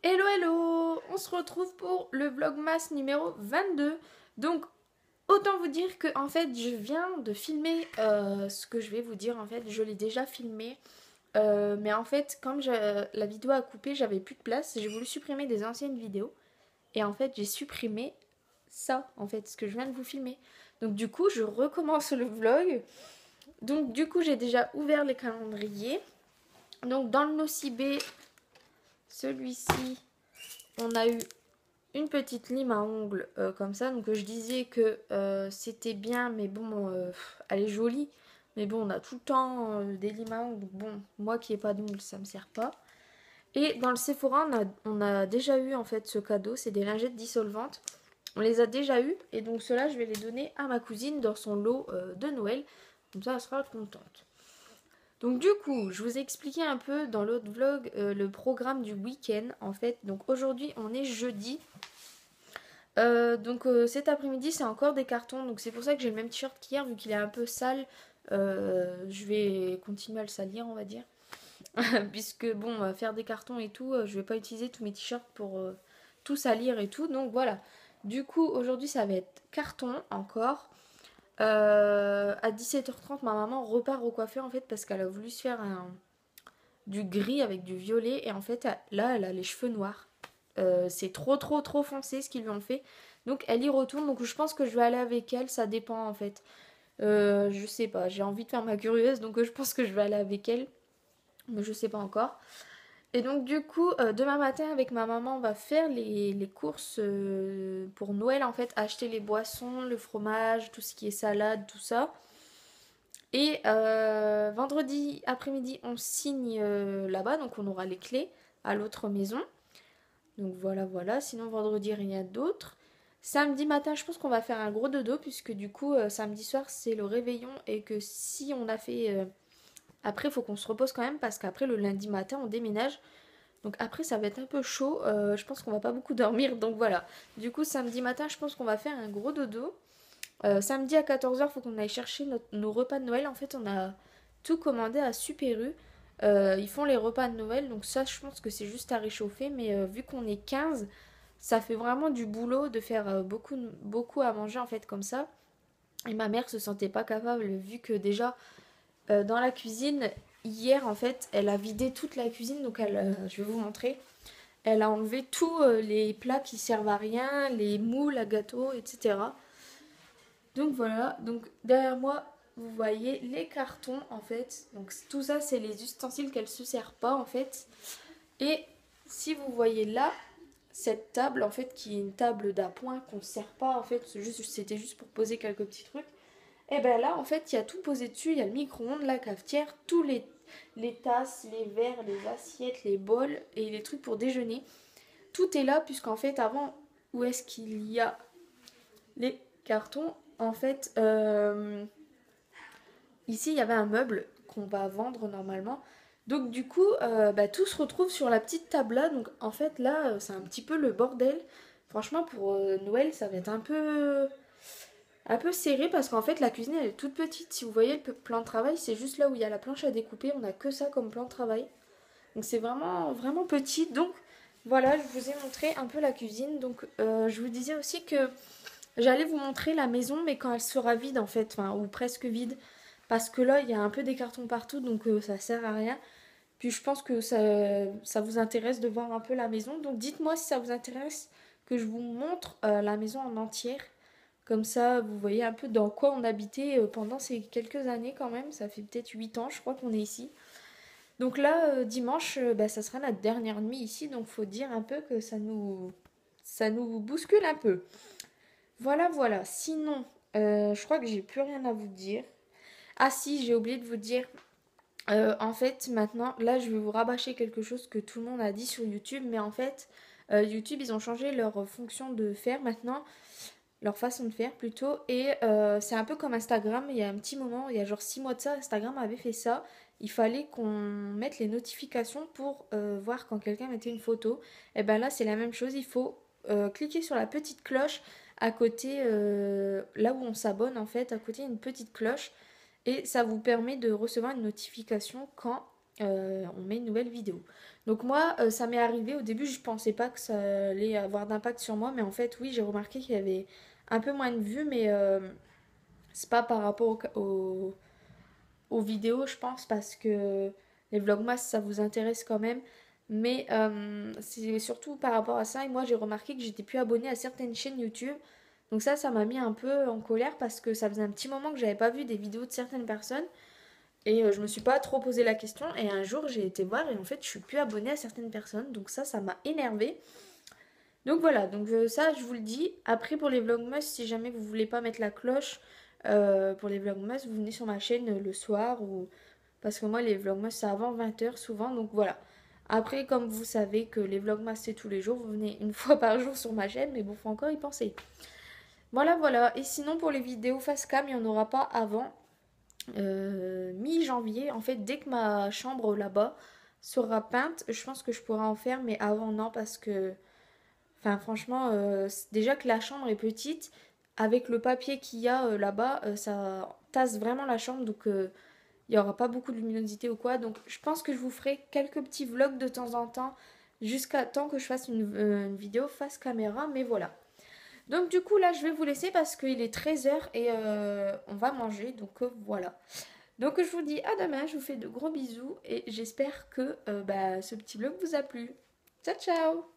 Hello hello, on se retrouve pour le vlogmas numéro 22. Donc autant vous dire que en fait je viens de filmer ce que je vais vous dire. En fait je l'ai déjà filmé, mais en fait comme la vidéo a coupé, j'avais plus de place. J'ai voulu supprimer des anciennes vidéos et en fait j'ai supprimé ça, en fait ce que je viens de vous filmer. Donc du coup je recommence le vlog. Donc du coup j'ai déjà ouvert les calendriers. Donc dans le Nocibé, celui-ci, on a eu une petite lime à ongles comme ça. Donc je disais que c'était bien, mais bon, elle est jolie. Mais bon, on a tout le temps des limes à ongles. Donc bon, moi qui n'ai pas d'ongles, ça me sert pas. Et dans le Sephora, on a déjà eu en fait ce cadeau. C'est des lingettes dissolvantes. On les a déjà eu. Et donc ceux-là, je vais les donner à ma cousine dans son lot de Noël. Comme ça, elle sera contente. Donc du coup, je vous ai expliqué un peu dans l'autre vlog le programme du week-end en fait. Donc aujourd'hui, on est jeudi. Cet après-midi, c'est encore des cartons. Donc c'est pour ça que j'ai le même t-shirt qu'hier, vu qu'il est un peu sale. Je vais continuer à le salir, on va dire. Puisque bon, faire des cartons et tout, je vais pas utiliser tous mes t-shirts pour tout salir et tout. Donc voilà. Du coup, aujourd'hui, ça va être carton encore. À 17h30, ma maman repart au coiffeur en fait parce qu'elle a voulu se faire du gris avec du violet. Et en fait, là, elle a les cheveux noirs. C'est trop foncé ce qu'ils lui ont fait. Donc elle y retourne. Donc je pense que je vais aller avec elle. Ça dépend en fait. Je sais pas. J'ai envie de faire ma curieuse. Donc je pense que je vais aller avec elle. Mais je sais pas encore. Et donc du coup, demain matin avec ma maman, on va faire les courses pour Noël en fait. Acheter les boissons, le fromage, tout ce qui est salade, tout ça. Et vendredi après-midi, on signe là-bas. Donc on aura les clés à l'autre maison. Donc voilà. Sinon vendredi, rien d'autre. Samedi matin, je pense qu'on va faire un gros dodo. Puisque du coup, samedi soir, c'est le réveillon. Et que si on a fait... après, il faut qu'on se repose quand même. Parce qu'après, le lundi matin, on déménage. Donc après, ça va être un peu chaud. Je pense qu'on va pas beaucoup dormir. Donc voilà. Du coup, samedi matin, je pense qu'on va faire un gros dodo. Samedi à 14h, il faut qu'on aille chercher nos repas de Noël. En fait, on a tout commandé à Super U. Ils font les repas de Noël, donc ça, je pense que c'est juste à réchauffer. Mais vu qu'on est 15, ça fait vraiment du boulot de faire beaucoup à manger, en fait, comme ça. Et ma mère se sentait pas capable, vu que déjà, dans la cuisine, hier, en fait, elle a vidé toute la cuisine. Donc, je vais vous montrer. Elle a enlevé tous les plats qui servent à rien, les moules à gâteau, etc. Donc voilà, donc derrière moi, vous voyez les cartons en fait. Donc tout ça, c'est les ustensiles qu'elle se sert pas en fait. Et si vous voyez là, cette table en fait, qui est une table d'appoint qu'on ne sert pas en fait, c'était juste pour poser quelques petits trucs. Et ben là, en fait, il y a tout posé dessus. Il y a le micro-ondes, la cafetière, tous les tasses, les verres, les assiettes, les bols et les trucs pour déjeuner. Tout est là, puisqu'en fait, avant, où est-ce qu'il y a les cartons? En fait, ici, il y avait un meuble qu'on va vendre normalement. Donc du coup, tout se retrouve sur la petite table là. Donc en fait, là, c'est un petit peu le bordel. Franchement, pour Noël, ça va être un peu serré parce qu'en fait, la cuisine, elle est toute petite. Si vous voyez le plan de travail, c'est juste là où il y a la planche à découper. On n'a que ça comme plan de travail. Donc c'est vraiment petit. Donc voilà, je vous ai montré un peu la cuisine. Donc je vous disais aussi que j'allais vous montrer la maison, mais quand elle sera vide en fait, enfin, ou presque vide. Parce que là, il y a un peu des cartons partout, donc ça sert à rien. Puis je pense que ça vous intéresse de voir un peu la maison. Donc dites-moi si ça vous intéresse que je vous montre la maison en entière. Comme ça, vous voyez un peu dans quoi on habitait pendant ces quelques années quand même. Ça fait peut-être 8 ans, je crois qu'on est ici. Donc là, dimanche, ça sera notre dernière nuit ici. Donc faut dire un peu que ça nous bouscule un peu. Voilà. Sinon, je crois que j'ai plus rien à vous dire. Ah si, j'ai oublié de vous dire. En fait, maintenant, là, je vais vous rabâcher quelque chose que tout le monde a dit sur YouTube. Mais en fait, YouTube, ils ont changé leur fonction de faire maintenant. Leur façon de faire plutôt. Et c'est un peu comme Instagram. Il y a un petit moment, il y a genre 6 mois de ça, Instagram avait fait ça. Il fallait qu'on mette les notifications pour voir quand quelqu'un mettait une photo. Et ben là, c'est la même chose. Il faut cliquer sur la petite cloche à côté, là où on s'abonne en fait. À côté, il y a une petite cloche. Et ça vous permet de recevoir une notification quand on met une nouvelle vidéo. Donc moi, ça m'est arrivé au début, je pensais pas que ça allait avoir d'impact sur moi, mais en fait, oui, j'ai remarqué qu'il y avait un peu moins de vues, mais c'est pas par rapport aux vidéos, je pense, parce que les vlogmas, ça vous intéresse quand même. Mais c'est surtout par rapport à ça. Et moi, j'ai remarqué que j'étais plus abonnée à certaines chaînes YouTube. Donc ça m'a mis un peu en colère parce que ça faisait un petit moment que j'avais pas vu des vidéos de certaines personnes. Et je me suis pas trop posé la question. Et un jour, j'ai été voir et en fait, je suis plus abonnée à certaines personnes. Donc ça m'a énervée. Donc voilà, donc ça, je vous le dis. Après, pour les vlogmas, si jamais vous voulez pas mettre la cloche pour les vlogmas, vous venez sur ma chaîne le soir ou parce que moi, les vlogmas, c'est avant 20h souvent. Donc voilà. Après, comme vous savez que les vlogmas, c'est tous les jours, vous venez une fois par jour sur ma chaîne, mais bon, faut encore y penser. Voilà, voilà. Et sinon, pour les vidéos face cam, il n'y en aura pas avant mi-janvier. En fait, dès que ma chambre là-bas sera peinte, je pense que je pourrai en faire, mais avant, non, parce que, enfin, franchement, déjà que la chambre est petite, avec le papier qu'il y a là-bas, ça tasse vraiment la chambre, donc il n'y aura pas beaucoup de luminosité ou quoi. Donc je pense que je vous ferai quelques petits vlogs de temps en temps jusqu'à temps que je fasse une vidéo face caméra. Mais voilà. Donc du coup là je vais vous laisser parce qu'il est 13h et on va manger. Donc voilà. Donc je vous dis à demain, je vous fais de gros bisous et j'espère que ce petit vlog vous a plu. Ciao ciao.